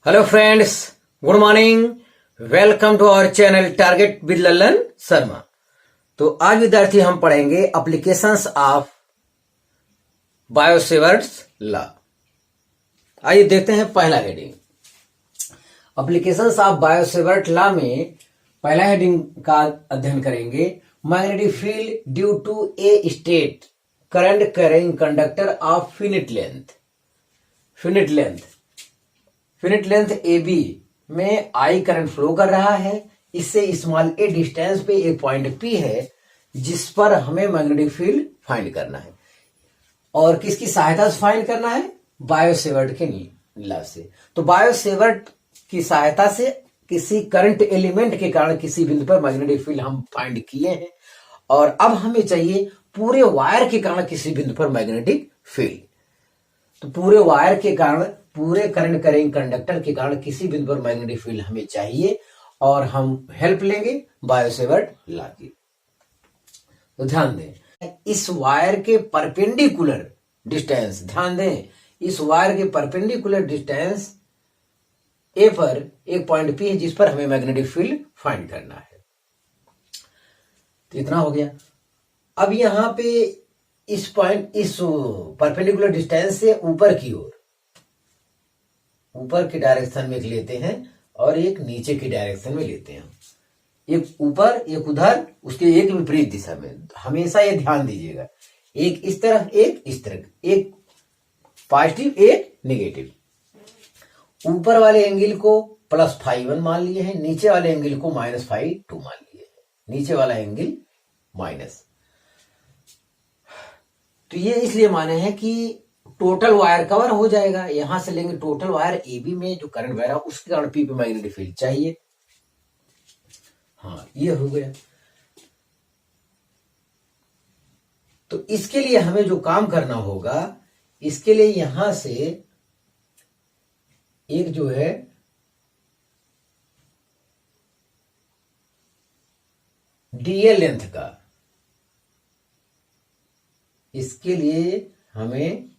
Hello friends, good morning. Welcome to our channel target with Lalan Sharma. तो आज विद्यार्थी हम पढ़ेंगे एप्लीकेशंस ऑफ बायोसेवर्ट्स लॉ। आइए देखते हैं पहला heading. Applications of Biot Savart law में पहला हेडिंग का अध्ययन करेंगे। Magnetic field due to a straight current carrying conductor of finite length A B में आई करंट फ्लो कर रहा है। इससे स्मॉल ए डिस्टेंस पे एक पॉइंट पी है जिस पर हमें मैग्नेटिक फील्ड फाइंड करना है। और किसकी सहायता से फाइंड करना है? बायोसेवर्ट के लॉ से। तो बायोसेवर्ट की सहायता से किसी करंट एलिमेंट के कारण किसी बिंदु पर मैग्नेटिक फील्ड हम फाइंड किए हैं, और अब हमें चाहिए पूरे वायर के कारण किसी बिंदु पर मैग्नेटिक फील्ड। तो पूरे वायर के कारण, पूरे करंट कैरिंग कंडक्टर के कारण किसी बिंदु पर मैग्नेटिक फील्ड हमें चाहिए, और हम हेल्प लेंगे बायोसेवर्ट लॉ की। तो ध्यान दें, इस वायर के परपेंडिकुलर डिस्टेंस, ध्यान दें, इस वायर के परपेंडिकुलर डिस्टेंस ए पर एक पॉइंट पी है जिस पर हमें मैग्नेटिक फील्ड फाइंड करना है। तो इतना हो गया। अब यहां पे इस पॉइंट, इस परपेंडिकुलर डिस्टेंस से ऊपर की ओर, ऊपर की डायरेक्शन में एक लेते हैं और एक नीचे की डायरेक्शन में लेते हैं। एक ऊपर एक उधर, उसके एक विपरीत दिशा में। हमेशा ये ध्यान दीजिएगा, एक इस तरफ एक इस तरफ, एक पॉजिटिव एक नेगेटिव। ऊपर वाले एंगल को +φ1 मान लिए हैं, नीचे वाले एंगल को -φ2 मान लिए हैं। नीचे वाला एंगल माइनस। तो ये इसलिए माने हैं कि टोटल वायर कवर हो जाएगा। यहां से लेंगे टोटल वायर ए बी में जो करंट बह रहा है उसके कारण पी पे मैग्नेटिक फील्ड चाहिए। हाँ, ये हो गया। तो इसके लिए हमें जो काम करना होगा, इसके लिए यहां से एक जो है डीएल लेंथ का, इसके लिए हमें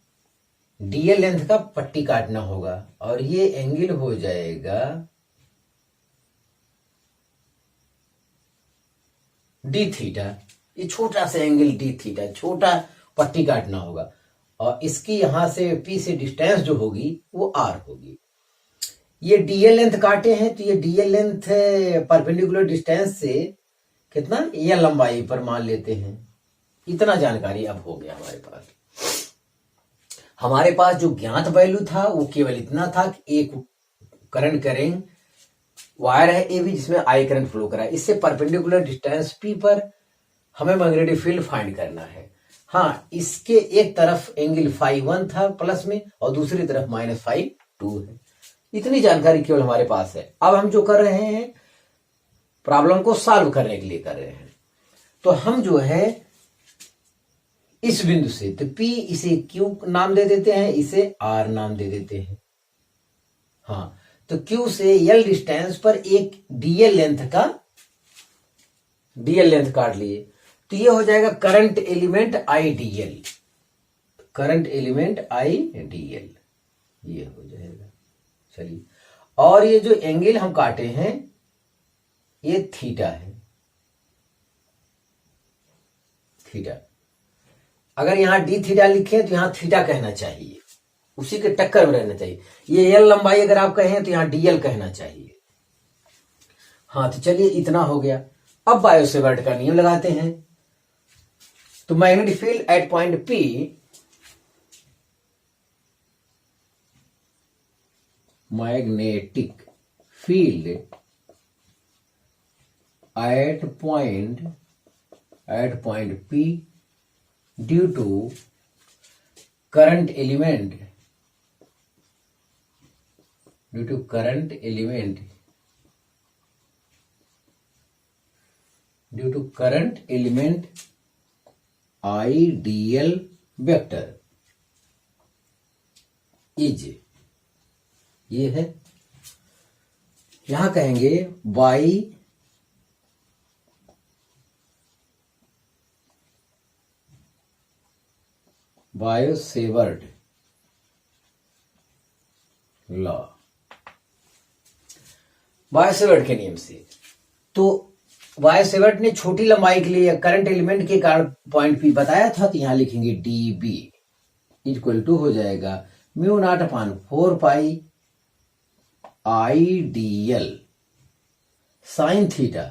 डीएल लेंथ का पट्टी काटना होगा, और ये एंगल हो जाएगा डी थीटा। ये छोटा सा एंगल डी थीटा, छोटा पट्टी काटना होगा, और इसकी यहां से पी से डिस्टेंस जो होगी वो आर होगी। ये डीएल लेंथ काटे हैं, तो ये डीएल लेंथ परपेंडिकुलर डिस्टेंस से कितना, ये लंबाई पर मान लेते हैं। इतना जानकारी अब हो गया हमारे पास। हमारे पास जो ज्ञात वैल्यू था वो केवल इतना था कि एक करंट कैरिंग वायर है ए बी जिसमें आई करंट फ्लो करा है। इससे परपेंडिकुलर डिस्टेंस पी पर हमें मैग्नेटिक फील्ड फाइंड करना है। हाँ, इसके एक तरफ एंगल φ1 था प्लस में, और दूसरी तरफ -φ2 है। इतनी जानकारी केवल हमारे पास है। अब हम जो कर रहे हैं, प्रॉब्लम को सॉल्व करने के लिए कर रहे हैं। तो हम जो है इस बिंदु से, तो P इसे Q नाम दे देते हैं, इसे R नाम दे देते हैं। हाँ, तो Q से L डिस्टेंस पर एक डीएल लेंथ काट लिए, तो ये हो जाएगा current element IDL। Current element IDL ये हो जाएगा। चलिए, और ये जो एंगल हम काटे हैं ये थीटा है, थीटा। अगर यहां डी थीटा लिखे तो यहां थीटा कहना चाहिए, उसी के टक्कर में रहना चाहिए। ये एल लंबाई अगर आप कहें तो यहां डीएल कहना चाहिए। हाँ, तो चलिए इतना हो गया। अब बायोसेवर्ट का नियम लगाते हैं। तो magnetic field at point P magnetic field at point P due to current element IDL vector is, ये है, यहां कहेंगे बाई बायोसेवर्ट लॉ। बायोसेवर्ट के नियम से। तो बायोसेवर्ट ने छोटी लंबाई के लिए करंट एलिमेंट के कारण पॉइंट पी बताया था, तो यहां लिखेंगे डी बी इक्वल टू हो जाएगा mu naught upon 4 pi I D L sine theta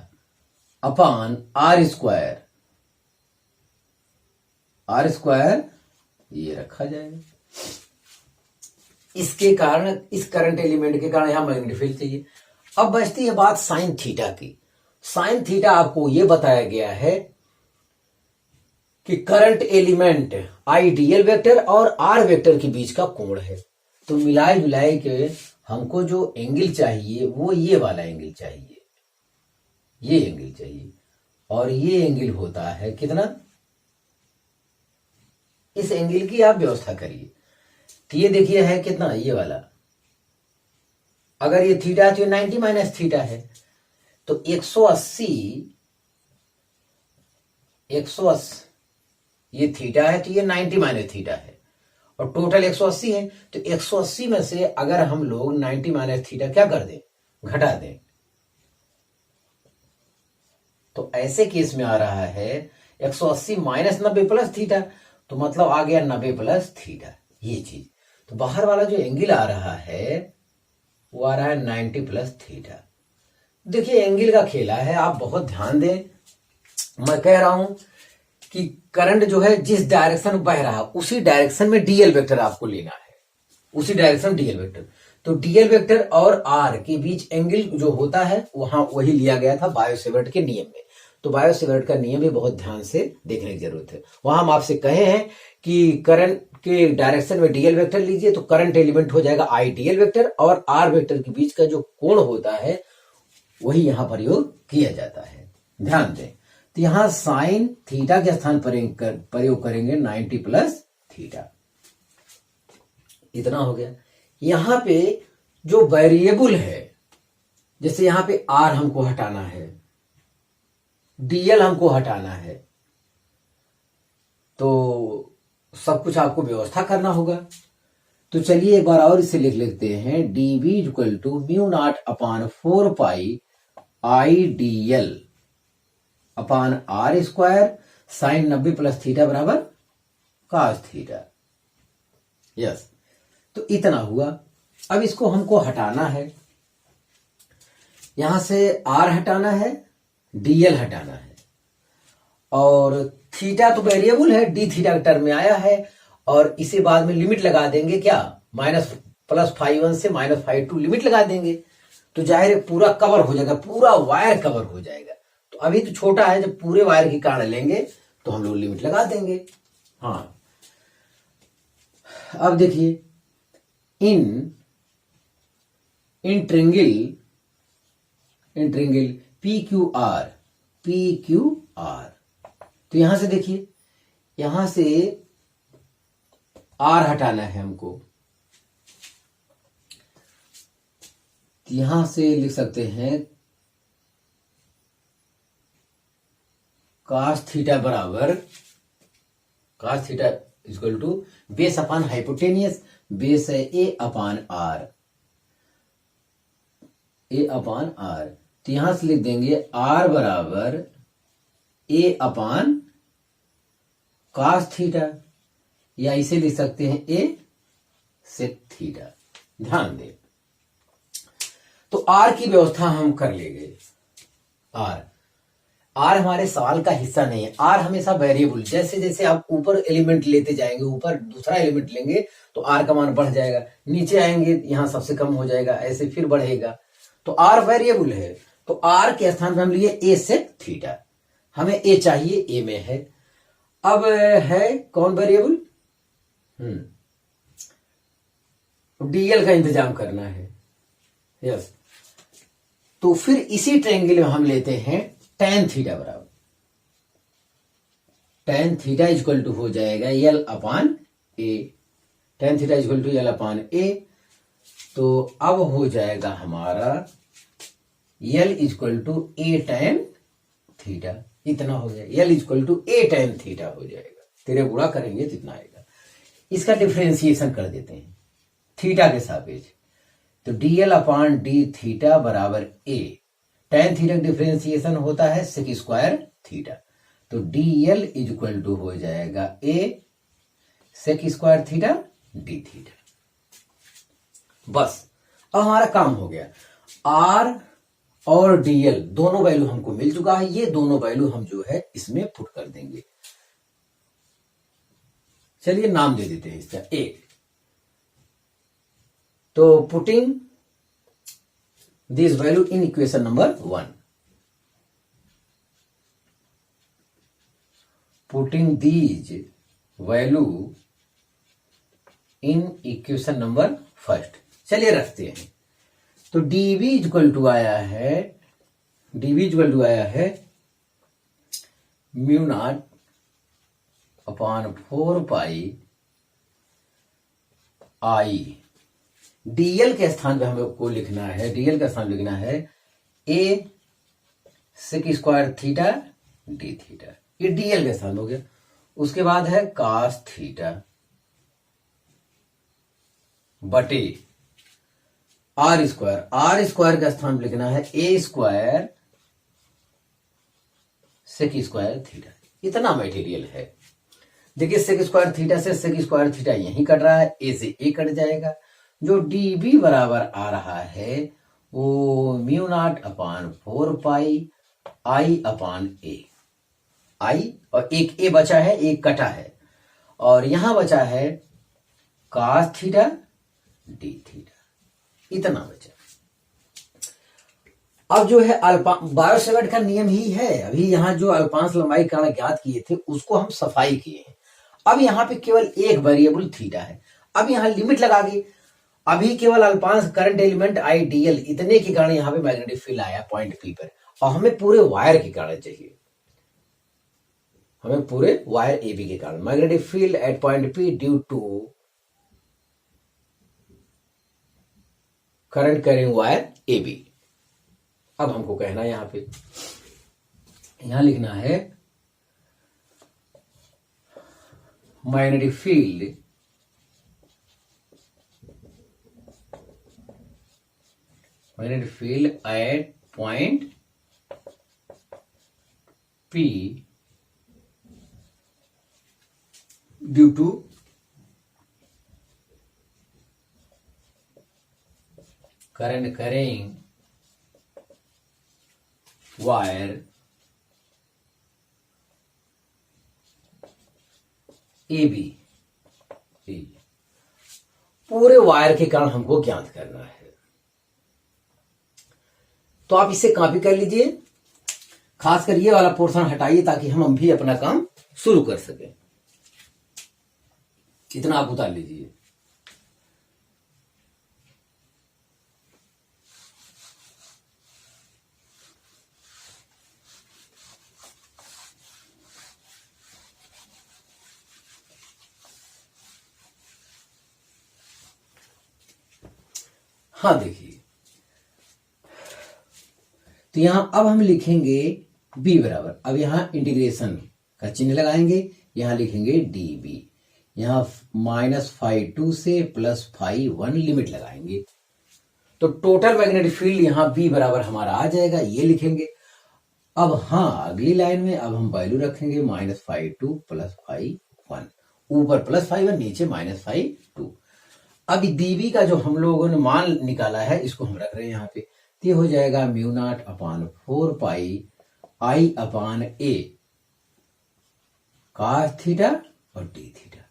upon R square ये रखा जाएगा। इसके कारण, इस करंट एलिमेंट के कारण यहां मैग्नेटिक फील्ड चाहिए। अब बचती है बात साइन थीटा की। साइन थीटा आपको यह बताया गया है कि करंट एलिमेंट आइडियल वेक्टर और आर वेक्टर के बीच का कोण है। तो मिलाए जुलाए के हमको जो एंगल चाहिए वो ये वाला एंगल चाहिए, ये एंगल चाहिए, और ये एंगल होता है कितना, इस एंगल की आप व्यवस्था करिए। तो ये देखिए है कितना, ये वाला, अगर ये थीटा है तो ये 90 माइनस थीटा है, तो 180 ये थीटा है, तो ये 90 माइनस थीटा है, और टोटल 180 है। तो 180 में से अगर हम लोग 90 माइनस थीटा क्या कर दें, घटा दें, तो ऐसे केस में आ रहा है 180 माइनस 90 प्लस थीटा, तो मतलब आ गया 90 प्लस थीटा, ये चीज। तो बाहर वाला जो एंगल आ रहा है वो आ रहा है 90 प्लस थीटा। देखिए एंगल का खेला है, आप बहुत ध्यान दें। मैं कह रहा हूं कि करंट जो है जिस डायरेक्शन में बह रहा है उसी डायरेक्शन में डीएल वेक्टर आपको लेना है, उसी डायरेक्शन में डीएल वेक्टर। तो डीएल वेक्टर और आर के बीच एंगल जो होता है वहां वही लिया गया था बायोसेवर्ट के नियम में। तो बायोसेवर्ट का नियम भी बहुत ध्यान से देखने की जरूरत है। वहां हम आपसे कहे हैं कि करंट के डायरेक्शन में डीएल वेक्टर लीजिए तो करंट एलिमेंट हो जाएगा आई डीएल वेक्टर, और आर वेक्टर के बीच का जो कोण होता है वही यहां प्रयोग किया जाता है, ध्यान दें। तो यहां साइन थीटा के स्थान पर प्रयोग करेंगे 90 प्लस थीटा, इतना हो गया। यहां पे जो वेरिएबल है, जैसे यहां पे आर हमको हटाना है, डीएल हमको हटाना है, तो सब कुछ आपको व्यवस्था करना होगा। तो चलिए एक बार और इसे लिख लेते हैं, D B equal to mu naught upon 4 pi I D L upon R square sine 90 plus theta बराबर कास थीटा। यस, तो इतना हुआ। अब इसको हमको हटाना है, यहां से आर हटाना है, डीएल हटाना है, और थीटा तो वेरिएबल है, डी थीटा के टर्म में आया है, और इसे बाद में लिमिट लगा देंगे, क्या माइनस प्लस 5 से माइनस 5 लिमिट लगा देंगे, तो जाहिर है पूरा कवर हो जाएगा, पूरा वायर कवर हो जाएगा। तो अभी तो छोटा है, जब पूरे वायर की कारण लेंगे तो हम लोग लिमिट लगा देंगे। हाँ, अब देखिए इन ट्रिंगल पी क्यू आर, तो यहां से देखिए, यहां से आर हटाना है हमको, तो यहां से लिख सकते हैं कास थीटा बराबर, cos theta equal to base upon hypotenuse, base है ए अपान आर, तो यहां से लिख देंगे आर बराबर ए अपान कास थीटा, या इसे लिख सकते हैं ए सेक थीटा। ध्यान दें, तो आर की व्यवस्था हम कर लेंगे। आर हमारे सवाल का हिस्सा नहीं है, आर हमेशा वेरिएबल, जैसे जैसे आप ऊपर एलिमेंट लेते जाएंगे, ऊपर दूसरा एलिमेंट लेंगे तो आर का मान बढ़ जाएगा, नीचे आएंगे यहां सबसे कम हो जाएगा, ऐसे फिर बढ़ेगा। तो आर वेरिएबल है, तो आर के स्थान पर हम लिए ए सेक थीटा, हमें ए चाहिए, ए में है। अब है कौन वेरिएबल, डीएल का इंतजाम करना है। यस, तो फिर इसी ट्रायंगल में हम लेते हैं tan थीटा बराबर, tan थीटा इक्वल टू हो जाएगा L upon A, tan theta equal to L upon A. तो अब हो जाएगा हमारा L equal to A tan theta, इतना हो गया, L equal to A tan theta हो जाएगा, तेरे गुणा करेंगे तो इतना आएगा। इसका डिफरेंशिएशन कर देते हैं थीटा के सापेक्ष, तो dl अपॉन डी थीटा बराबर a। tan थीटा डिफरेंशिएशन होता है सेक स्क्वायर थीटा, तो dl इज इक्वल टू हो जाएगा a sec square theta D theta. बस अब हमारा काम हो गया। r और dl दोनों वैल्यू हमको मिल चुका है, ये दोनों वैल्यू हम जो है इसमें पुट कर देंगे। चलिए नाम दे देते हैं इसका a। तो putting this value in equation number 1, putting these value in equation number first. चलिए रखते हैं। तो dv इक्वल टू आया है mu naught upon 4 pi I. dl के स्थान पे हमको लिखना है, dl का स्थान लिखना है a sec square theta D theta, ये dl का स्थान हो गया। उसके बाद है cos थीटा बटे आर स्क्वायर का स्थान लिखना है a square sec square theta. इतना मटेरियल है। देखिए सेक स्क्वायर थीटा से सेक स्क्वायर थीटा यहीं कट रहा है, a से a कट जाएगा। जो db बराबर आ रहा है वो mu naught upon 4 pi I upon a। आई और एक a बचा है, एक कटा है, और यहां बचा है cos थीटा डी थीटा, इतना बचा। अब जो है बायो सेवर्ट का नियम ही है। अभी यहां जो अल्पांश लंबाई कारण ज्ञात किए थे उसको हम सफाई किए हैं। अब यहां पे केवल एक वेरिएबल थीटा है। अब यहां लिमिट लगा दी। अभी केवल अल्पांश करंट एलिमेंट आई डीएल इतने के कारण यहां पे मैग्नेटिक फील्ड आया पॉइंट पी पर, और हमें पूरे वायर के कारण चाहिए, हमें पूरे वायर ए बी के कारण magnetic field at point P due to current carrying wire A B. अब हमको कहना है यहां लिखना है magnetic field at point P due to current carrying wire A B. पूरे वायर के कारण हमको ज्ञात करना है। तो आप इसे कॉपी कर लीजिए, खासकर ये वाला पोर्शन हटाइए ताकि हम भी अपना काम शुरू कर सकें। इतना आप उतार लीजिए। हाँ देखिए, तो यहां अब हम लिखेंगे b बराबर, अब यहां इंटीग्रेशन का चिन्ह लगाएंगे, यहां लिखेंगे db, यहां -φ2 से +φ1 लिमिट लगाएंगे। तो टोटल मैग्नेटिक फील्ड यहां b बराबर हमारा आ जाएगा, ये लिखेंगे। अब हाँ अगली लाइन में अब हम वैल्यू रखेंगे -φ2 +φ1, ऊपर +φ1 नीचे -φ2। अब db का जो हम लोगों ने मान निकाला है इसको हम रख रहे हैं यहाँ पे, तो ये हो जाएगा mu not upon 4 pi I upon a cos theta और डी थीटा।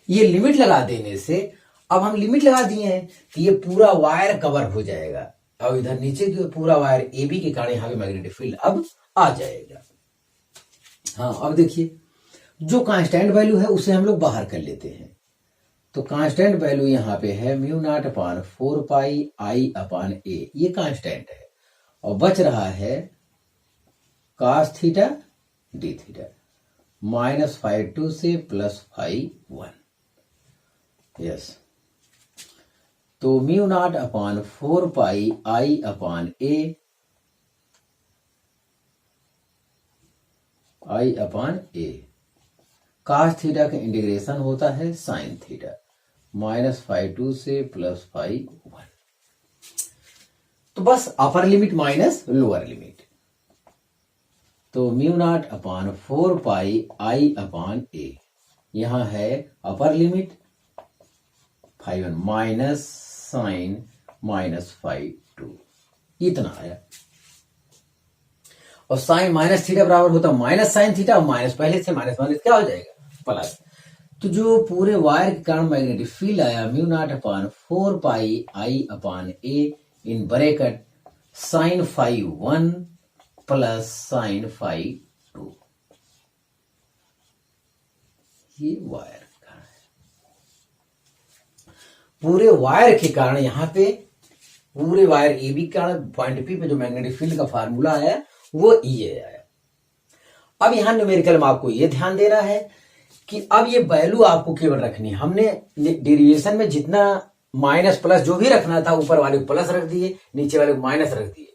ये लिमिट लगा देने से, अब हम लिमिट लगा दिए हैं कि ये पूरा वायर कवर हो जाएगा, और इधर नीचे की पूरा वायर ए बी के कारण यहाँ पे मैग्नेटिक फील्ड अब आ जाएगा। हाँ अब देखिए, जो कांस्टेंट वैल्यू है उसे हम लोग बाहर कर लेते हैं। तो कांस्टेंट वैल्यू यहाँ पे है mu naught upon 4 pi I upon ए, ये कांस्टेंट है, और बच रहा है cos थीटा डी थीटा -φ2 से +φ1। यस, तो mu not upon 4 pi I upon A cos theta का इंटीग्रेशन होता है sin थीटा -φ2 से +φ1। तो बस upper limit minus lower limit, तो mu not upon 4 pi I upon A, यहां है upper limit φ1 minus sine minus φ2, इतना आया। और साइन माइनस थीटा बराबर होता माइनस साइन थीटा, और माइनस पहले से माइनस माइनस क्या हो जाएगा प्लस। तो जो पूरे वायर के कारण मैग्नेटिक फील्ड आया mu not upon 4 pi I upon A in bracket sine φ1 plus sine φ2, ये वायर का कारण है। पूरे वायर के कारण यहां पे पूरे वायर ए बी के कारण पॉइंट पी पे जो मैग्नेटिक फील्ड का फार्मूला आया वो ये आया। अब यहां न्यूमेरिकल में आपको ये ध्यान देना है कि अब ये वैल्यू आपको केवल रखनी है। हमने डेरिवेशन में जितना माइनस प्लस जो भी रखना था, ऊपर वाले को प्लस रख दिए, नीचे वाले को माइनस रख दिए,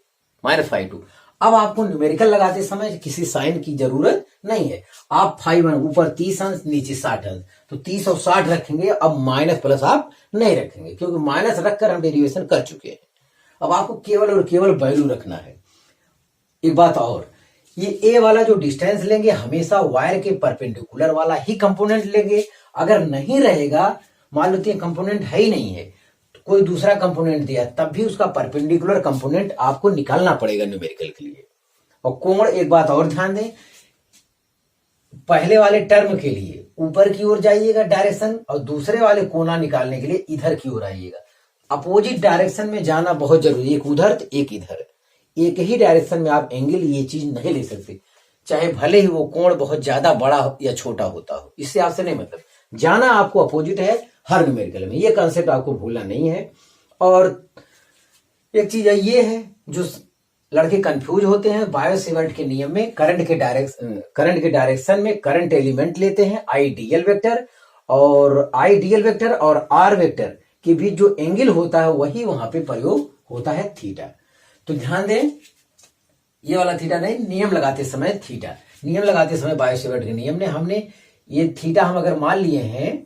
माइनस φ2। अब आपको न्यूमेरिकल लगाते समय किसी साइन की जरूरत नहीं है। आप φ1 ऊपर 30 अंश नीचे 60 अंश, तो 30 और 60 रखेंगे। अब माइनस प्लस आप नहीं रखेंगे, क्योंकि माइनस रखकर हम डेरिवेशन कर चुके हैं। अब आपको केवल और केवल वैल्यू रखना है। एक बात और, ये ए वाला जो डिस्टेंस लेंगे हमेशा वायर के परपेंडिकुलर वाला ही कंपोनेंट लेंगे। अगर नहीं रहेगा, मान लो कंपोनेंट है ही नहीं है, तो कोई दूसरा कंपोनेंट दिया, तब भी उसका परपेंडिकुलर कंपोनेंट आपको निकालना पड़ेगा न्यूमेरिकल के लिए। और कोण, एक बात और ध्यान दें, पहले वाले टर्म के लिए ऊपर की ओर जाइएगा डायरेक्शन, और दूसरे वाले कोना निकालने के लिए इधर की ओर आइएगा। अपोजिट डायरेक्शन में जाना बहुत जरूरी है, एक उधर तो एक इधर। एक ही डायरेक्शन में आप एंगल ये चीज नहीं ले सकते, चाहे भले ही वो कोण बहुत ज्यादा बड़ा या छोटा होता हो, इससे आपसे नहीं मतलब। जाना आपको अपोजिट है हर न्यूमेरिकल में, ये कॉन्सेप्ट आपको भूलना नहीं है। और एक चीज ये है जो लड़के कंफ्यूज होते हैं, बायो-सेवर्ट के नियम में करंट के डायरेक्शन में करंट एलिमेंट लेते हैं आइडियल वेक्टर, और आइडियल वेक्टर और आर वेक्टर के बीच जो एंगल होता है वही वहां पे प्रयोग होता है थीटा। तो ध्यान दें, ये वाला थीटा नहीं, नियम लगाते समय थीटा, नियम लगाते समय बायो-सेवर्ट के नियम ने हमने ये थीटा हम अगर मान लिए हैं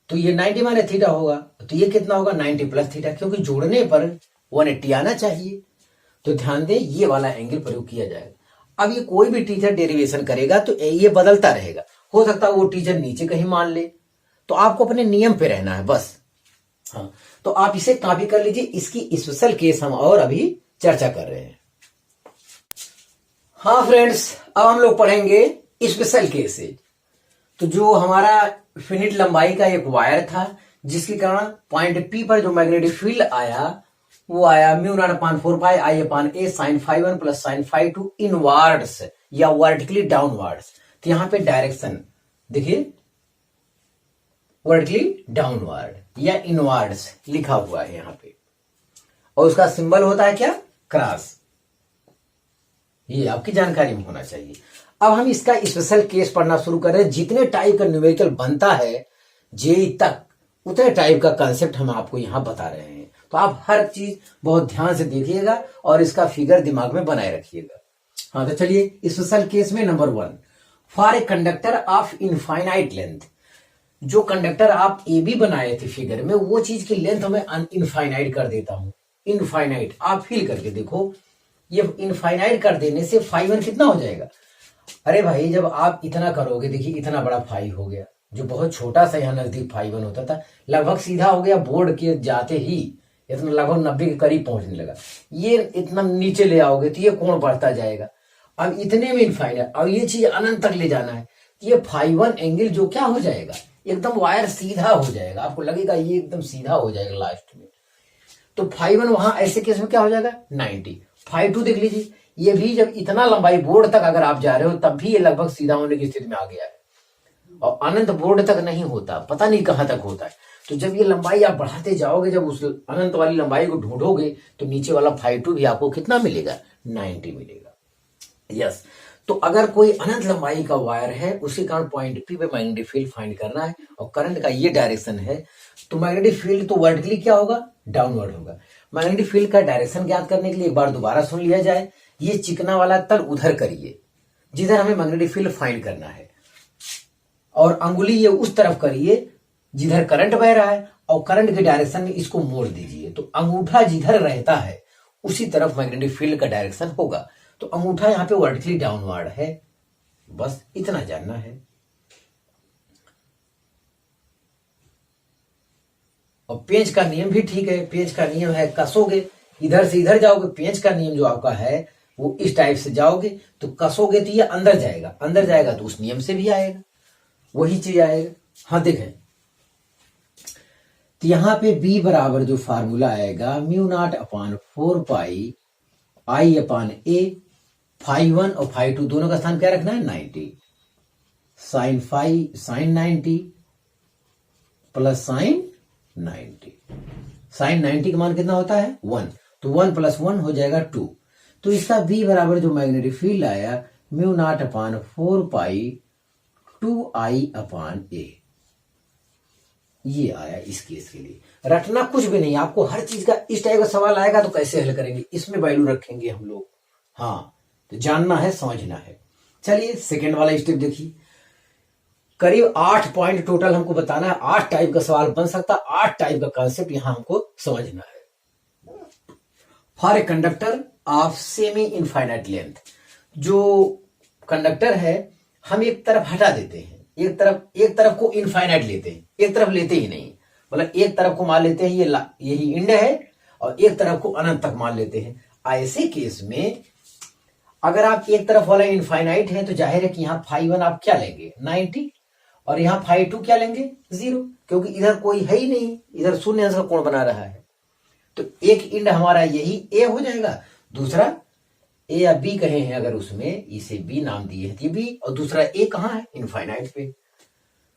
तो ये 90 माइनस थीटा होगा, तो ये कितना होगा 90 प्लस थीटा, क्योंकि जोड़ने पर 180 आना चाहिए। तो ध्यान दें, ये वाला एंगल प्रयोग किया जाएगा। अब ये कोई भी टीचर डेरिवेशन करेगा तो ये बदलता रहेगा, हो सकता है वो टीचर नीचे कहीं मान ले, तो आपको अपने नियम पे रहना है बस। हाँ, तो आप इसे कॉपी कर लीजिए। इसकी स्पेशल केस हम और अभी चर्चा कर रहे हैं। हाँ फ्रेंड्स, अब हम लोग पढ़ेंगे स्पेशल केसेज। तो जो हमारा फिनिट लंबाई का एक वायर था, जिसके कारण पॉइंट पी पर जो मैग्नेटिक फील्ड आया वो आया mu not upon 4 pi I upon A sign φ1 plus sine φ2 inwards या वर्टिकली डाउनवर्ड्स। तो यहां पे डायरेक्शन देखिए, वर्टिकली डाउनवर्ड या इनवर्ड्स लिखा हुआ है यहां पे, और उसका सिंबल होता है क्या, क्रॉस। ये आपकी जानकारी में होना चाहिए। अब हम इसका स्पेशल केस पढ़ना शुरू कर रहे हैं। जितने टाइप का न्यूमेरिकल बनता है जेई तक, उतने टाइप का कंसेप्ट हम आपको यहां बता रहे हैं। तो आप हर चीज बहुत ध्यान से देखिएगा और इसका फिगर दिमाग में बनाए रखिएगा। हाँ, तो चलिए स्पेशल केस में number 1, for a conductor of infinite length. जो कंडक्टर आप ए बी बनाए थे फिगर में, वो चीज की लेंथ मैं इनफाइनाइट कर देता हूं। इनफाइनाइट आप फील करके देखो, ये इनफाइनाइट कर देने से φ1 कितना हो जाएगा। अरे भाई, जब आप इतना करोगे, देखिए इतना बड़ा फाई हो गया, जो बहुत छोटा सा यहाँ नजदीक φ1 होता था, लगभग सीधा हो गया, बोर्ड के जाते ही इतना लगभग 90 के करीब पहुंचने लगा। ये इतना नीचे ले आओगे तो ये कोण बढ़ता जाएगा। अब इतने में इनफाइनाइट, अब ये चीज अनंत तक ले जाना है, तो ये φ1 एंगल जो क्या हो जाएगा, एकदम वायर सीधा हो जाएगा। आपको लगेगा ये एकदम सीधा हो जाएगा लास्ट में। तो φ1 वहां ऐसे केस में क्या हो जाएगा 90। φ2 देख लीजिए, ये भी जब इतना लंबाई बोर्ड तक अगर आप जा रहे हो, तब भी ये लगभग सीधा होने की स्थिति में आ गया है, और अनंत बोर्ड तक नहीं होता, पता नहीं कहां तक होता है। तो जब ये लंबाई आप बढ़ाते जाओगे, जब उस अनंत वाली लंबाई को ढूंढोगे, तो नीचे वाला φ2 भी आपको कितना मिलेगा 90 मिलेगा। यस, तो अगर कोई अनंत लंबाई का वायर है, उसके कारण पॉइंट पी पे मैग्नेटिक फील्ड फाइंड करना है, और करंट का ये डायरेक्शन है, तो मैग्नेटिक फील्ड तो वर्टिकली क्या होगा, डाउनवर्ड होगा। मैग्नेटिक फील्ड का डायरेक्शन ज्ञात करने के लिए एक बार दोबारा सुन लिया जाए। ये चिकना वाला तल उधर करिए जिधर हमें मैग्नेटिक फील्ड फाइंड करना है, और अंगुली ये उस तरफ करिए जिधर करंट बह रहा है और करंट के डायरेक्शन में इसको मोड़ दीजिए, तो अंगूठा जिधर रहता है उसी तरफ मैग्नेटिक फील्ड का डायरेक्शन होगा। तो अंगूठा यहां पे वर्टिकली डाउनवर्ड है, बस इतना जानना है। और पेंच का नियम भी ठीक है, पेंच का नियम है कसोगे इधर से इधर जाओगे, पेंच का नियम जो आपका है वो इस टाइप से जाओगे तो कसोगे तो ये अंदर जाएगा, अंदर जाएगा तो उस नियम से भी आएगा, वही चीज आएगा। हाँ देखें, तो यहां पे B बराबर जो फार्मूला आएगा mu naught upon 4 pi I upon A, φ1 और φ2 दोनों का स्थान क्या रखना है 90, sin 90 प्लस sin 90, sin 90 का मान कितना होता है 1, तो 1 प्लस 1 हो जाएगा 2। तो इसका B बराबर जो मैग्नेटिक फील्ड आया mu not upon 4 pi 2I upon A, ये आया इस केस के लिए। रटना कुछ भी नहीं, आपको हर चीज का इस टाइप का सवाल आएगा तो कैसे हल करेंगे, इसमें वैल्यू रखेंगे हम लोग। हाँ, तो जानना है, समझना है। चलिए सेकेंड वाला स्टेप देखिए, करीब 8 पॉइंट टोटल हमको बताना है, 8 टाइप का सवाल बन सकता है, 8 टाइप का कॉन्सेप्ट यहां हमको समझना है। For a conductor of semi infinite length, जो कंडक्टर है हम एक तरफ हटा देते हैं, एक तरफ को इनफाइनाइट लेते हैं, एक तरफ लेते ही नहीं, मतलब एक तरफ को मान लेते हैं यही इंड है और एक तरफ को अनंत तक मान लेते हैं। ऐसे केस में अगर आप एक तरफ वाला इनफाइनाइट है तो जाहिर है कि यहाँ φ1 आप क्या लेंगे 90 और यहाँ φ2 क्या लेंगे 0, क्योंकि इधर कोई है ही नहीं, इधर शून्य अंश का कोण बना रहा है। तो एक इंड हमारा यही A हो जाएगा, दूसरा A या B कहे हैं अगर उसमें, इसे B नाम दिए है B, और दूसरा A कहाँ है इनफाइनाइट पे,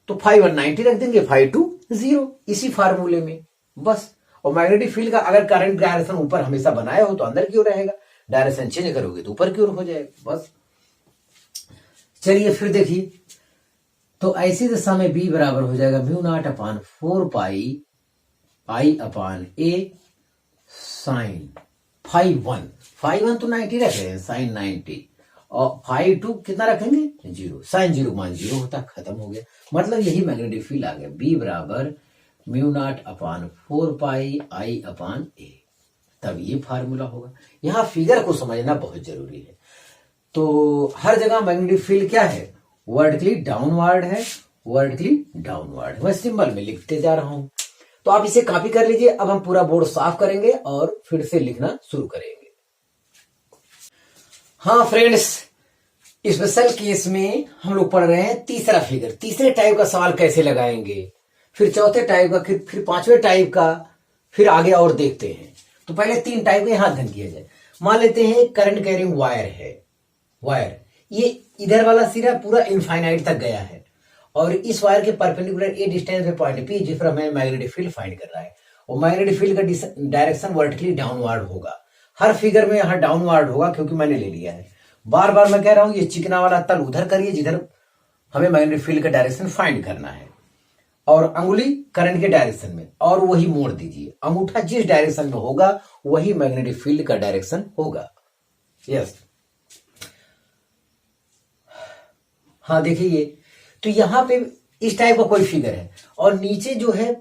तो φ1 90 रख देंगे, φ2 0, इसी फार्मूले में बस। और मैग्नेटिक फील्ड का अगर करंट डायरेक्शन ऊपर हमेशा बनाया हो तो अंदर की ओर रहेगा, डायरेक्शन चेंज करोगे तो ऊपर की ओर हो जाएगा, बस। चलिए फिर देखिए, तो ऐसी दशा में B बराबर हो जाएगा mu not upon 4 pi I upon A sine φ1 तो 90 रख रहे हैं, साइन 90, और φ2 कितना रखेंगे 0, साइन 0 मान 0 होता, खत्म हो गया। मतलब यही मैग्नेटिक फील्ड आ गया, B बराबर mu naught upon 4 pi I upon A, तब ये फार्मूला होगा। यहां फिगर को समझना बहुत जरूरी है। तो हर जगह मैग्नेटिक फील्ड क्या है, वर्टिकली डाउनवर्ड है, वर्टिकली डाउनवर्ड। मैं सिंबल में लिखते जा रहा हूं, तो आप इसे कॉपी कर लीजिए। अब हम पूरा बोर्ड साफ करेंगे और फिर से लिखना शुरू करेंगे। हाँ फ्रेंड्स, स्पेशल केस में हम लोग पढ़ रहे हैं तीसरा फिगर, तीसरे टाइप का सवाल कैसे लगाएंगे, फिर चौथे टाइप का, फिर पांचवें टाइप का, फिर आगे और देखते हैं। तो पहले 3 टाइप का यहां अध्ययन किया जाए। मान लेते हैं करंट कैरिंग वायर है, वायर ये इधर वाला सिरा पूरा इनफाइनाइट तक गया है और इस वायर के परपेंडिकुलर ए डिस्टेंस पे पॉइंट P जिस पर हमें मैग्नेटिक फील्ड फाइंड कर रहा है, और मैग्नेटिक फील्ड का डायरेक्शन वर्टिकली डाउनवर्ड होगा। हर फिगर में यहां डाउनवर्ड होगा क्योंकि मैंने ले लिया है। बार बार मैं कह रहा हूं ये चिकना वाला तल उधर करिए जिधर हमें मैग्नेटिक फील्ड का डायरेक्शन फाइंड करना है, और अंगुली करंट के डायरेक्शन में, और वही मोड़ दीजिए। अंगूठा जिस डायरेक्शन में होगा वही मैग्नेटिक फील्ड का डायरेक्शन होगा। यस, हाँ देखिए ये, तो यहां पे इस टाइप का कोई फिगर है और नीचे जो है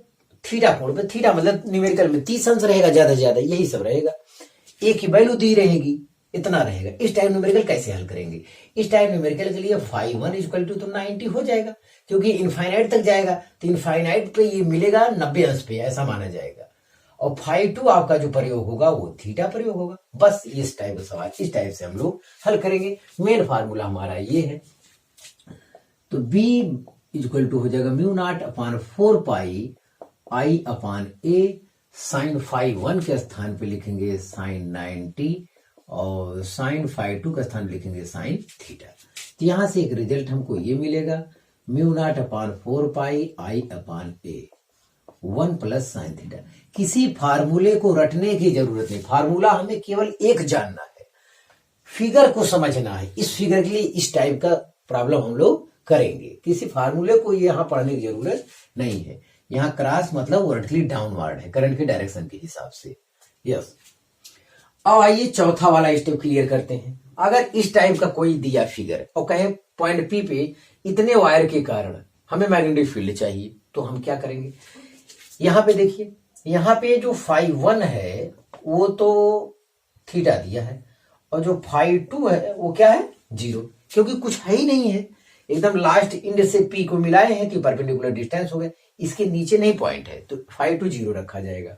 थीटा कोण पे, थीटा मतलब न्यूमेरिकल में 30 अंश रहेगा, ज्यादा से ज्यादा यही सब रहेगा, एक ही वैल्यू दी रहेगी, इतना रहेगा। इस टाइप न्यूमेरिकल कैसे हल करेंगे, इस टाइप न्यूमेरिकल के लिए φ1 इक्वल टू तो 90 हो जाएगा, क्योंकि इनफाइनाइट तक जाएगा तो इनफाइनाइट पे ये मिलेगा 90 अंश पे, ऐसा माना जाएगा। और φ2 आपका जो प्रयोग होगा वो थीटा प्रयोग होगा। बस इस टाइप का सवाल इस टाइप से हम लोग हल करेंगे। मेन फार्मूला हमारा ये है, तो B इक्वल टू हो जाएगा mu not upon 4 pi I upon A, sine φ1 के स्थान पे लिखेंगे साइन 90 और साइन φ2 का स्थान लिखेंगे साइन थीटा। तो यहां से एक रिजल्ट हमको ये मिलेगा, mu naught upon 4 pi I upon A 1 plus sine theta. किसी फार्मूले को रटने की जरूरत नहीं, फार्मूला हमें केवल एक जानना है, फिगर को समझना है। इस फिगर के लिए इस टाइप का प्रॉब्लम हम लोग करेंगे, किसी फार्मूले को यहां पढ़ने की जरूरत नहीं है। यहां क्रॉस मतलब वर्टिकली डाउनवर्ड है करंट के डायरेक्शन के हिसाब से। यस, अब आइए चौथा वाला स्टेप क्लियर करते हैं। अगर इस टाइप का कोई दिया फिगर और कहे पॉइंट P पे इतने वायर के कारण हमें मैग्नेटिक फील्ड चाहिए, तो हम क्या करेंगे, यहां पे देखिए, यहां पे जो φ1 है वो तो थीटा दिया है, और जो φ2 है वो क्या है, 0, क्योंकि कुछ है ही नहीं है, एकदम लास्ट इंड से पी को मिलाए हैं तो परपेंडिकुलर डिस्टेंस हो गया, इसके नीचे नहीं पॉइंट है तो φ2 0 रखा जाएगा।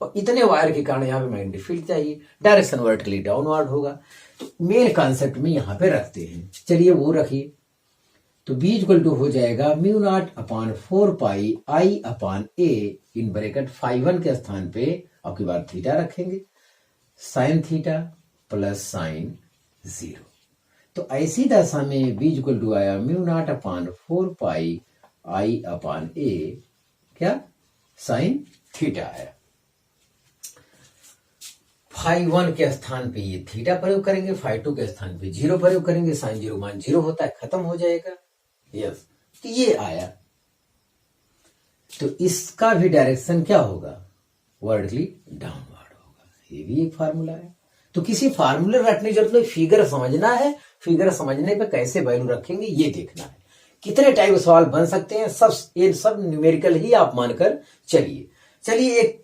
और इतने वायर के कारण यहाँ पे मैग्नेटिक फील्ड चाहिए, डायरेक्शन वर्टिकली डाउनवर्ड होगा, तो मेन कॉन्सेप्ट में यहाँ पे रखते हैं। चलिए वो रखिए, तो B इक्वल टू हो जाएगा mu not upon 4 pi I upon A in bracket φ1 के स्थान पे आपकी बार थीटा रखेंगे, साइन थीटा प्लस साइन 0। तो ऐसी दशा में B इक्वल टू आया mu not upon 4 pi I upon A क्या, साइन थीटा आया। φ1 के स्थान पे ये थीटा प्रयोग करेंगे, φ2 के स्थान पे 0 प्रयोग करेंगे, साइन 0 मान 0 होता है, खत्म हो जाएगा। यस, तो ये आया, तो इसका भी डायरेक्शन क्या होगा, वर्टिकली डाउनवर्ड होगा। ये भी एक फार्मूला है। तो किसी फार्मूले रखने की जरूरत नहीं, फिगर समझना है, फिगर समझने पे कैसे वैल्यू रखेंगे ये देखना है। कितने टाइप के सवाल बन सकते हैं, ये सब न्यूमेरिकल ही आप मानकर चलिए। चलिए एक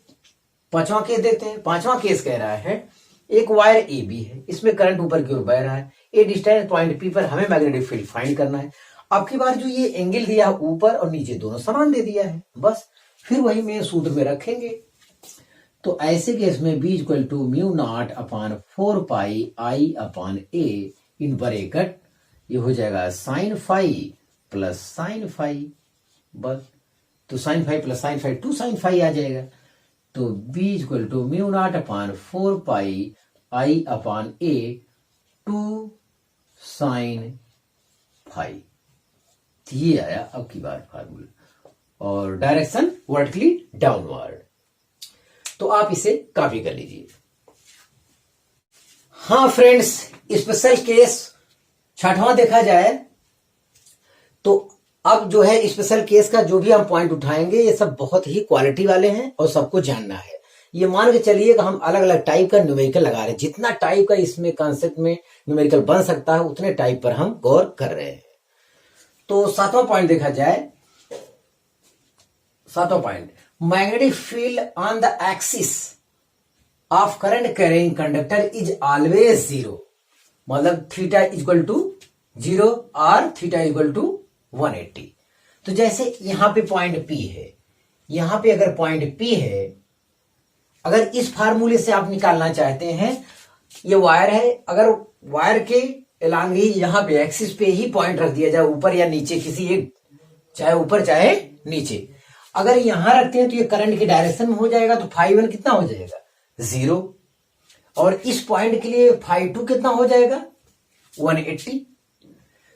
पांचवा केस देखते हैं। पांचवा केस कह रहा है एक वायर ए बी है, इसमें करंट ऊपर की ओर बह रहा है, ए डिस्टेंस पॉइंट पी पर हमें मैग्नेटिक फील्ड फाइंड करना है। अब की बार जो ये एंगल दिया है ऊपर और नीचे दोनों समान दे दिया है, बस फिर वही मेन सूत्र में रखेंगे। तो ऐसे केस में B equal to mu not upon 4 pi I upon A in bracket ये हो जाएगा sine phi plus sine phi, बस। तो sine phi plus sine phi 2 sine phi आ जाएगा। तो B equal to mu not upon 4 pi I upon A 2 sine phi, ये आया अब की बार फार्मूला, और डायरेक्शन वर्टिकली डाउनवर्ड। तो आप इसे कॉपी कर लीजिए। हाँ फ्रेंड्स, स्पेशल केस छठवां देखा जाए तो अब जो है स्पेशल केस का जो भी हम पॉइंट उठाएंगे ये सब बहुत ही क्वालिटी वाले हैं और सबको जानना है। ये मान के चलिए कि हम अलग अलग टाइप का न्यूमेरिकल लगा रहे हैं, जितना टाइप का इसमें कॉन्सेप्ट में न्यूमेरिकल बन सकता है उतने टाइप पर हम गौर कर रहे हैं। तो सातवां पॉइंट देखा जाए, सातवां point, magnetic field on the axis of current carrying conductor is always 0, मतलब थीटा इक्वल टू 0 और थीटा इक्वल टू 180। तो जैसे यहां पे पॉइंट P है, यहां पे अगर पॉइंट P है, अगर इस फार्मूले से आप निकालना चाहते हैं, ये वायर है, अगर वायर के एलांग ही यहां पे एक्सिस पे ही पॉइंट रख दिया जाए, ऊपर या नीचे किसी एक, चाहे ऊपर चाहे नीचे, अगर यहां रखते हैं तो ये करंट की डायरेक्शन में हो जाएगा, तो φ1 कितना हो जाएगा, 0, और इस पॉइंट के लिए φ2 कितना हो जाएगा, 180।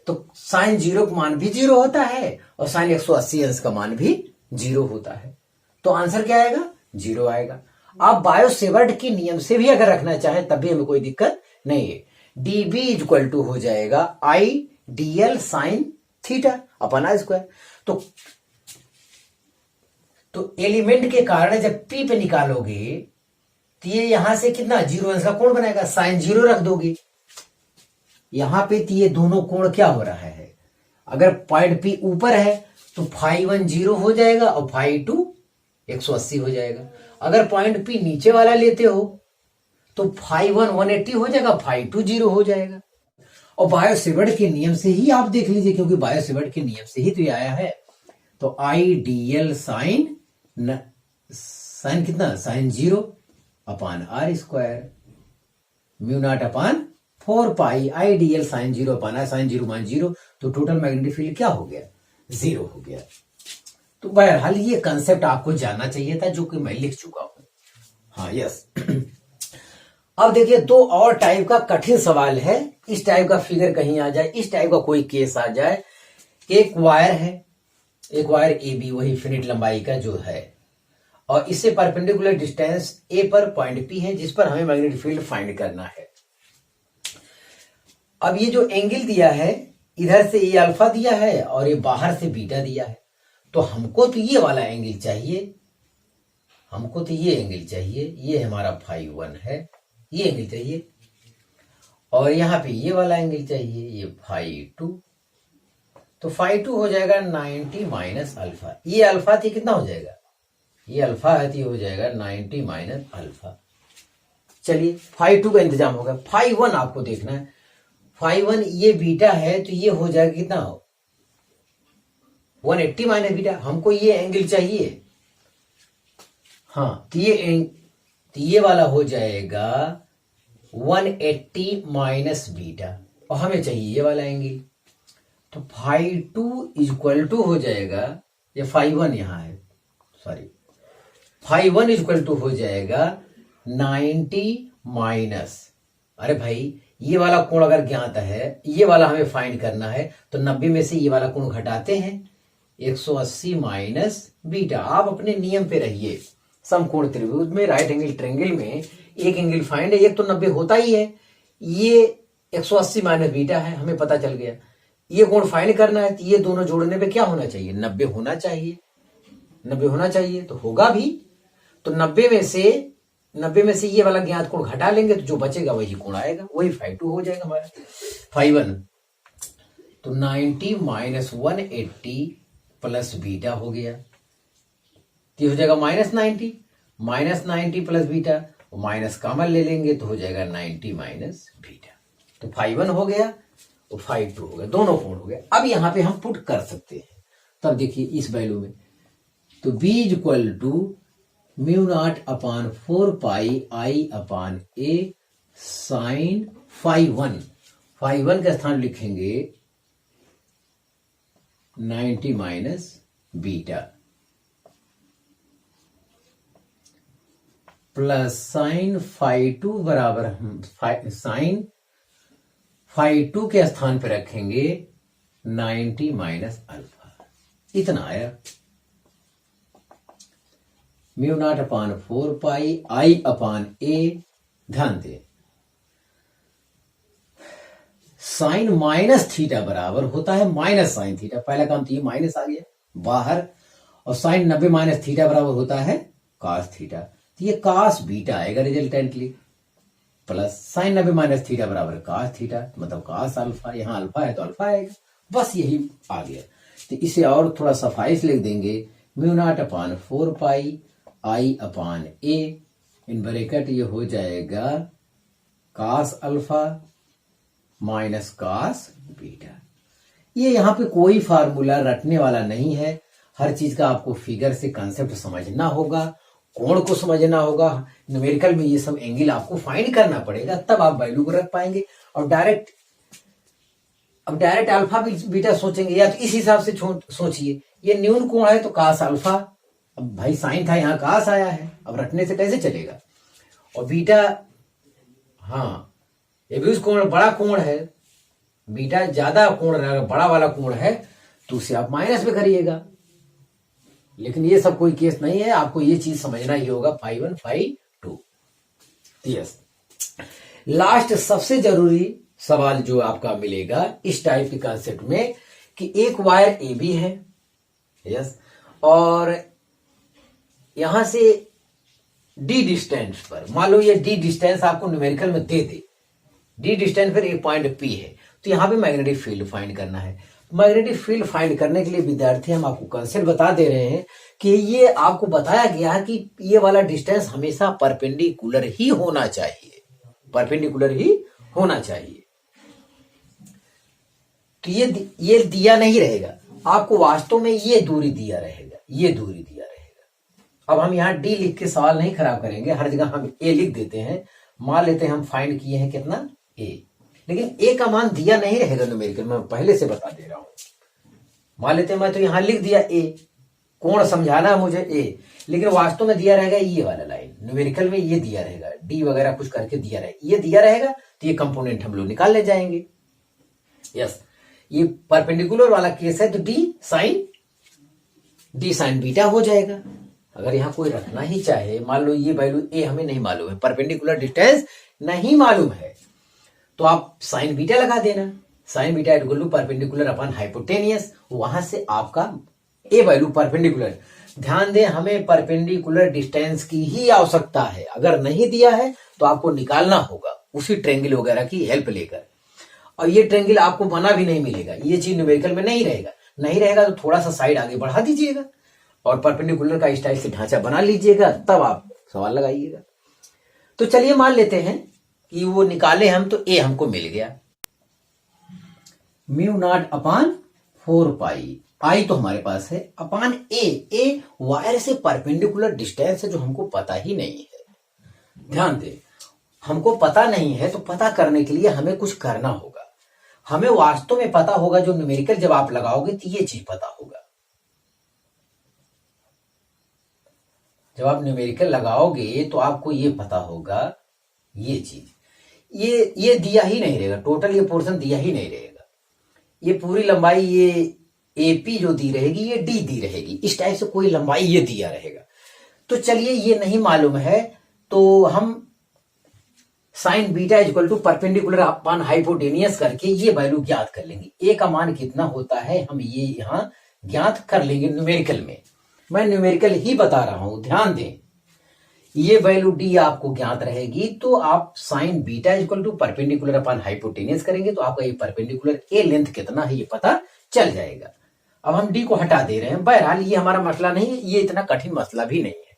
तो साइन 0 का मान भी 0 होता है और साइन 180 अंश का मान भी 0 होता है। तो आंसर क्या आएगा, 0 आएगा। आप बायो-सेवर्ट के नियम से भी अगर रखना चाहें तब भी हमें कोई दिक्कत नहीं है। dB इक्वल टू हो जाएगा I dl sine theta upon I square. तो एलिमेंट के कारण जब P पे निकालोगे तो ये यहां से कितना 0 अंश का कोण बनाएगा, साइन 0 रख दोगे यहां पे, तो ये दोनों कोण क्या हो रहा है, अगर पॉइंट P ऊपर है तो φ1 0 हो जाएगा और φ2 180 हो जाएगा। अगर पॉइंट P नीचे वाला लेते हो तो φ1 180 हो जाएगा, φ2 0 हो जाएगा। और बायो-सेवर्ट के नियम से ही आप देख लीजिए, क्योंकि बायो-सेवर्ट के नियम से ही तो ये आया है। तो I dl साइन कितना, sine 0 upon R square mu not upon 4 pi I dl sine 0 upon R, sine 0 मान 0, तो टोटल मैग्नेटिक फील्ड क्या हो गया, 0 हो गया। तो बहरहाल ये कंसेप्ट आपको जानना चाहिए था, जो कि मैं लिख चुका हूं। हाँ यस। अब देखिए दो और टाइप का कठिन सवाल है, इस टाइप का फिगर कहीं आ जाए, इस टाइप का कोई केस आ जाए, एक वायर है, एक वायर ए बी वही फिनिट लंबाई का जो है, और इससे परपेंडिकुलर डिस्टेंस ए पर पॉइंट पी है जिस पर हमें मैग्नेटिक फील्ड फाइंड करना है। अब ये जो एंगल दिया है, इधर से ये अल्फा दिया है और ये बाहर से बीटा दिया है, तो हमको तो ये वाला एंगल चाहिए, हमको तो ये एंगल चाहिए, ये हमारा φ1 है, ये एंगल चाहिए, और यहां पे ये वाला एंगल चाहिए, ये φ2। तो फाई 2 हो जाएगा 90 माइनस अल्फा। ये अल्फा थी, कितना हो जाएगा, ये अल्फा है तो ये हो जाएगा 90 माइनस अल्फा। चलिए फाई 2 का इंतजाम होगा। फाई 1 आपको देखना है, फाई 1 ये बीटा है तो ये हो जाएगा कितना, 180 माइनस बीटा। हमको ये एंगल चाहिए, हाँ, तो ये वाला हो जाएगा 180 माइनस बीटा, और हमें चाहिए ये वाला एंगल। तो फाई 2 इक्वल टू हो जाएगा, ये फाई 1 यहां है, सॉरी, फाई 1 इक्वल टू हो जाएगा 90 माइनस, अरे भाई ये वाला कोण अगर ज्ञात है, ये वाला हमें फाइंड करना है, तो 90 में से ये वाला कोण घटाते हैं, 180 माइनस बीटा। आप अपने नियम पे रहिए, समकोण त्रिभुज में राइट एंगल ट्रायंगल में एक एंगल फाइंड है, एक तो 90 होता ही है, ये 180 माइनस बीटा है, हमें पता चल गया। ये कोण फाइंड करना है तो ये दोनों जोड़ने पे क्या होना चाहिए, 90 होना चाहिए, 90 होना चाहिए, तो होगा भी। तो 90 में से ये वाला ज्ञात कोण घटा लेंगे तो जो बचेगा वही कोण आएगा, वही फाई 2 हो जाएगा हमारा। फाई 1 तो 90 माइनस 180 प्लस बीटा हो गया, तो हो जाएगा minus 90 plus beta, minus common ले लेंगे तो हो जाएगा 90 माइनस बीटा। तो फाई 1 हो गया और फाई 2 हो गया, दोनों कोण हो गए। अब यहां पे हम पुट कर सकते हैं, तब देखिए इस वैल्यू में, तो b equal to mu not upon 4 pi I upon A sine phi 1, phi 1 का स्थान लिखेंगे 90 minus beta plus sine phi 2 बराबर साइन फाई 2 के स्थान पर रखेंगे 90 माइनस अल्फा, इतना आया। Mu not upon 4 pi I upon ए, ध्यान दे साइन माइनस थीटा बराबर होता है माइनस साइन थीटा, पहला काम तो ये माइनस आ गया बाहर, और साइन 90 माइनस थीटा बराबर होता है कॉस थीटा, तो ये कॉस बीटा आएगा resultantly, plus sign 90 minus theta बराबर कॉस थीटा, मतलब कॉस अल्फा, यहां अल्फा है तो अल्फा आएगा, बस यही आ गया। तो इसे और थोड़ा सफाई से लिख देंगे, mu naught upon 4 pi I upon A, in bracket ये हो जाएगा cos alpha minus cos beta. ये यहां पे कोई फार्मूला रटने वाला नहीं है, हर चीज का आपको फिगर से कंसेप्ट समझना होगा, कोण को समझना होगा, न्यूमेरिकल में ये सब एंगल आपको फाइंड करना पड़ेगा, तब आप वैल्यू को रख पाएंगे। और डायरेक्ट अल्फा बीटा सोचेंगे या तो इस हिसाब से सोचिए, ये न्यून कोण है तो कॉस अल्फा, अब भाई साइन था यहाँ कॉस आया है, अब रटने से कैसे चलेगा। और बीटा, हाँ ये भी उस कोण बड़ा कोण है, बीटा ज्यादा कोण रहेगा, बड़ा वाला कोण है तो उसे आप माइनस में करिएगा, लेकिन ये सब कोई केस नहीं है, आपको ये चीज समझना ही होगा। Phi 1 phi 2, yes. लास्ट सबसे जरूरी सवाल जो आपका मिलेगा इस टाइप के कंसेप्ट में कि एक वायर ए बी है, यस, और यहां से डी डिस्टेंस पर, मान लो ये डी डिस्टेंस आपको न्यूमेरिकल में दे दे, डी डिस्टेंस पर एक पॉइंट पी है, तो यहां पे मैग्नेटिक फील्ड फाइंड करना है। मैग्नेटिक फील्ड फाइंड करने के लिए विद्यार्थी हम आपको कंसेप्ट बता दे रहे हैं कि ये आपको बताया गया है कि ये वाला डिस्टेंस हमेशा परपेंडिकुलर ही होना चाहिए, परपेंडिकुलर ही होना चाहिए। तो ये दिया नहीं रहेगा आपको, वास्तव में ये दूरी दिया रहेगा, ये दूरी दिया रहेगा। अब हम यहाँ डी लिख के सवाल नहीं खराब करेंगे, हर जगह हम ए लिख देते हैं। मान लेते हैं हम फाइंड किए हैं कितना, ए, लेकिन ए का मान दिया नहीं रहेगा न्यूमेरिकल में, मैं पहले से बता दे रहा हूं। मान लेते हैं मैं तो यहां लिख दिया ए, कोण समझाना है मुझे ए, लेकिन वास्तव में दिया रहेगा ये वाला लाइन, न्यूमेरिकल में ये दिया रहेगा, डी वगैरह कुछ करके दिया रहेगा, ये दिया रहेगा, तो ये कंपोनेंट हम लोग निकाल ले जाएंगे। यस, ये परपेंडिकुलर वाला केस है तो डी साइन बीटा हो जाएगा। अगर यहां कोई रखना ही चाहे, मान लो ये वैल्यू ए हमें नहीं मालूम है, परपेंडिकुलर डिस्टेंस नहीं मालूम है, तो आप साइन बीटा लगा देना, sine beta equal to perpendicular upon hypotenuse, वहां से आपका ए वैल्यू परपेंडिकुलर। ध्यान दें, हमें परपेंडिकुलर डिस्टेंस की ही आवश्यकता है, अगर नहीं दिया है तो आपको निकालना होगा उसी ट्रायंगल वगैरह की हेल्प लेकर। और ये ट्रेंगल आपको बना भी नहीं मिलेगा, ये चीज न्यूमेरिकल में नहीं रहेगा। नहीं रहेगा तो थोड़ा सा साइड आगे बढ़ा दीजिएगा और परपेंडिकुलर का स्टाइल से ढांचा बना लीजिएगा, तब आप सवाल लगाइएगा। तो चलिए मान लेते हैं कि वो निकाले हम, तो ए हमको मिल गया म्यू नॉट अपान 4 पाई, आई तो हमारे पास है, अपान ए वायर से परपेंडिकुलर डिस्टेंस है जो हमको पता ही नहीं है। ध्यान दे, हमको पता नहीं है तो पता करने के लिए हमें कुछ करना होगा। हमें वास्तव में पता होगा, जो न्यूमेरिकल जब आप लगाओगे तो ये चीज पता होगा। जब आप न्यूमेरिकल लगाओगे तो आपको ये पता होगा, ये चीज, ये दिया ही नहीं रहेगा, टोटल ये पोर्शन दिया ही नहीं रहेगा। ये पूरी लंबाई ये एपी जो दी रहेगी ये डी दी रहेगी, इस टाइप से कोई लंबाई ये दिया रहेगा। तो चलिए ये नहीं मालूम है तो हम sine beta equal to perpendicular upon hypotenuse करके ये वैल्यू ज्ञात कर लेंगे। ए का मान कितना होता है हम ये यहां ज्ञात कर लेंगे न्यूमेरिकल में। मैं न्यूमेरिकल ही बता रहा हूं, ध्यान दें। ये वैल्यू डी आपको ज्ञात रहेगी तो आप sine beta equal to perpendicular upon hypotenuse करेंगे तो आपका ये परपेंडिकुलर ए लेंथ कितना है ये पता चल जाएगा। अब हम डी को हटा दे रहे हैं। बहरहाल ये हमारा मसला नहीं है, ये इतना कठिन मसला भी नहीं है।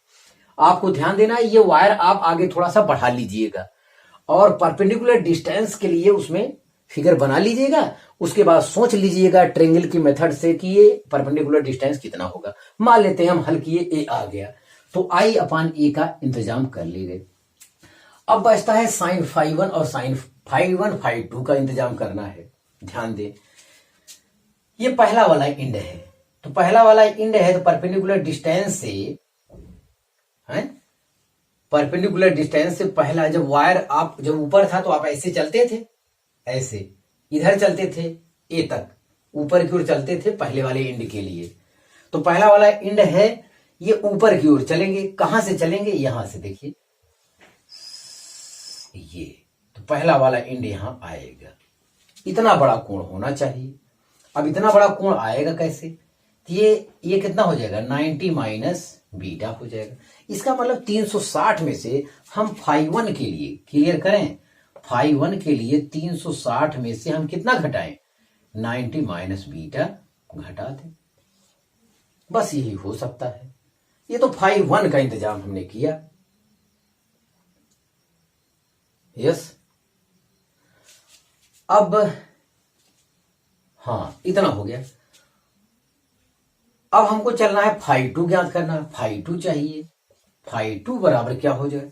आपको ध्यान देना है, ये वायर आप आगे थोड़ा सा बढ़ा लीजिएगा और परपेंडिकुलर डिस्टेंस के लिए उसमें फिगर बना लीजिएगा। उसके बाद सोच लीजिएगा ट्रेंगल की मेथड से कि ये परपेंडिकुलर डिस्टेंस कितना होगा। मान लेते हैं हम हल किए, ए आ गया तो आई अपान ए का इंतजाम कर लीजिए। अब बचता है साइन फाई 1 और साइन फाई 1 फाई 2 का इंतजाम करना है। ध्यान दे, ये पहला वाला इंड है, तो पहला वाला इंड है तो परपेंडिकुलर डिस्टेंस से है, परपेंडिकुलर डिस्टेंस से पहला, जब वायर आप जब ऊपर था तो आप ऐसे चलते थे, ऐसे इधर चलते थे ए तक, ऊपर की ओर चलते थे पहले वाले इंड के लिए। तो पहला वाला इंड है ये ऊपर की ओर चलेंगे। कहां से चलेंगे? यहां से, देखिए ये, तो पहला वाला इंड यहां आएगा। इतना बड़ा कोण होना चाहिए। अब इतना बड़ा कोण आएगा कैसे? तो ये कितना हो जाएगा? 90 माइनस बीटा हो जाएगा। इसका मतलब 360 में से हम फाई 1 के लिए, क्लियर करें, फाई 1 के लिए 360 में से हम कितना घटाएं? 90 माइनस बीटा घटा दें। बस यही हो सकता है। ये तो फाई 1 का इंतजाम हमने किया। यस, अब हाँ इतना हो गया। अब हमको चलना है फाई 2 ज्ञात करना है। फाई 2 चाहिए। फाई 2 बराबर क्या हो जाए?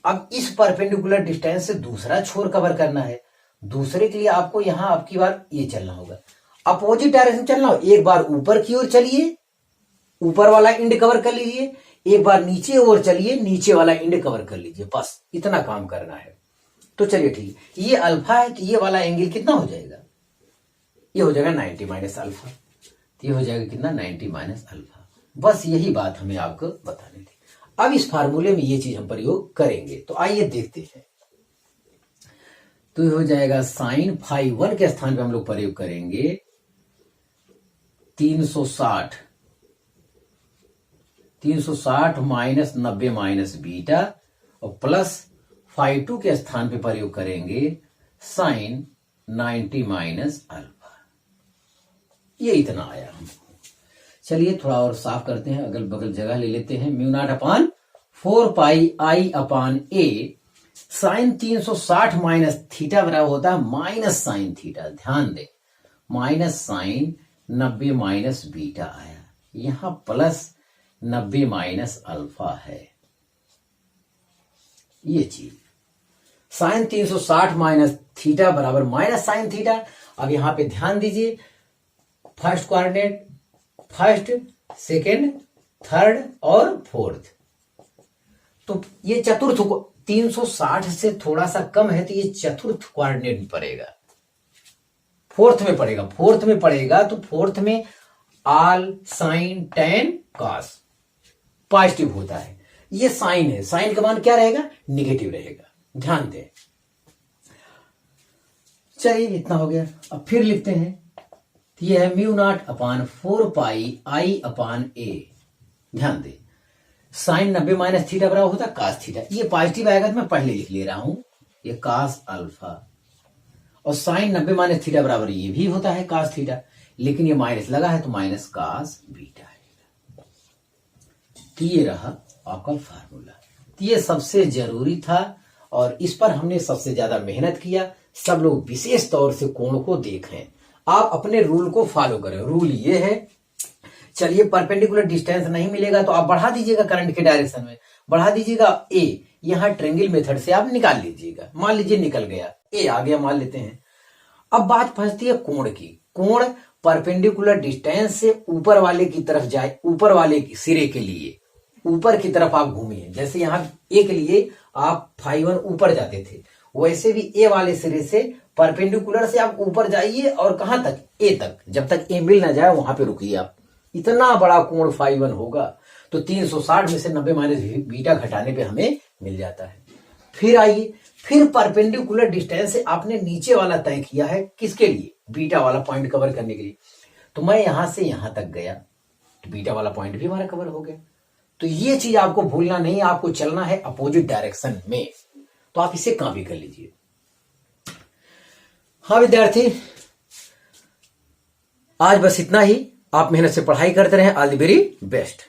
अब इस परपेंडिकुलर डिस्टेंस से दूसरा छोर कवर करना है। दूसरे के लिए आपको यहां अब की बार ये चलना होगा, अपोजिट डायरेक्शन चलना हो। एक बार ऊपर की ओर चलिए, ऊपर वाला इंड कवर कर लीजिए। एक बार नीचे ओर चलिए, नीचे वाला इंड कवर कर लीजिए। बस इतना काम करना है। तो चलिए ठीक है, ये अल्फा है तो ये वाला एंगल कितना हो जाएगा? ये हो जाएगा 90 माइनस अल्फा। तो ये हो जाएगा कितना? 90 माइनस अल्फा। बस यही बात हमें आपको बतानी थी। अब इस फार्मूले में ये चीज हम प्रयोग करेंगे, तो आइए देखते हैं। तो ये हो जाएगा साइन फाई 1 के स्थान पे हम लोग प्रयोग करेंगे 360 माइनस 90 माइनस बीटा, और प्लस फाई 2 के स्थान पे प्रयोग करेंगे साइन 90 माइनस अल्फा। ये इतना आया हमको। चलिए थोड़ा और साफ करते हैं, अगल बगल जगह ले लेते हैं। म्यू नॉट अपान 4 पाई आई अपान ए साइन 360 माइनस थीटा बराबर होता है माइनस साइन थीटा। ध्यान दे, माइनस साइन 90 माइनस बीटा आया, यहां प्लस 90 माइनस अल्फा है। ये चीज साइन 360 माइनस थीटा बराबर माइनस साइन थीटा। अब यहां पे ध्यान दीजिए, first coordinate, first, second, third और फोर्थ। तो ये चतुर्थ, 360 से थोड़ा सा कम है तो ये चतुर्थ कोऑर्डिनेट में पड़ेगा, फोर्थ में पड़ेगा। फोर्थ में पड़ेगा तो फोर्थ में आल साइन टेन कॉस पॉजिटिव होता है। ये साइन है, साइन का मान क्या रहेगा? निगेटिव रहेगा। ध्यान दें। चलिए इतना हो गया। अब फिर लिखते हैं, तो ये है म्यू नॉट अपान 4 पाई आई अपान ए। ध्यान दे, साइन 90 माइनस थीटा बराबर होता है कास थीटा। ये पॉजिटिव आएगा तो मैं पहले लिख ले रहा हूं, ये कास अल्फा, और साइन 90 माइनस थीटा बराबर ये भी होता है cos थीटा, लेकिन ये माइनस लगा है तो माइनस cos बीटा आएगा। तो ये रहा आपका फार्मूला। तो ये सबसे जरूरी था और इस पर हमने सबसे ज्यादा मेहनत किया। सब लोग विशेष तौर से कोण को देखें, आप अपने रूल को फॉलो करें। रूल ये है, चलिए परपेंडिकुलर डिस्टेंस नहीं मिलेगा तो आप बढ़ा दीजिएगा करंट के डायरेक्शन में, बढ़ा दीजिएगा ए, यहां ट्रेंगल मेथड से आप निकाल लीजिएगा। मान लीजिए निकल गया, ए आ गया मान लेते हैं। अब बात फंसती है कोण की। कोण परपेंडिकुलर डिस्टेंस से ऊपर वाले की तरफ जाए, ऊपर वाले की सिरे के लिए ऊपर की तरफ आप घूमिए। जैसे यहां ए के लिए आप φ1 ऊपर जाते थे, वैसे भी ए वाले सिरे से परपेंडिकुलर से आप ऊपर जाइए और कहां तक, ए तक। जब तक ए मिल ना जाए वहां पे रुकिए आप। इतना बड़ा कोण φ1 होगा तो 360 में से 90 माइनस बीटा घटाने पे हमें मिल जाता है। फिर आइए, फिर परपेंडिकुलर डिस्टेंस से आपने नीचे वाला तय किया है, किसके लिए, बीटा वाला पॉइंट कवर करने के लिए। तो मैं यहां से यहां तक गया तो बीटा वाला पॉइंट भी हमारा कवर हो गया। तो ये चीज आपको भूलना नहीं, आपको चलना है अपोजिट डायरेक्शन में। तो आप इसे कॉपी कर लीजिए। हाँ विद्यार्थी, आज बस इतना ही। आप मेहनत से पढ़ाई करते रहें। All the very best.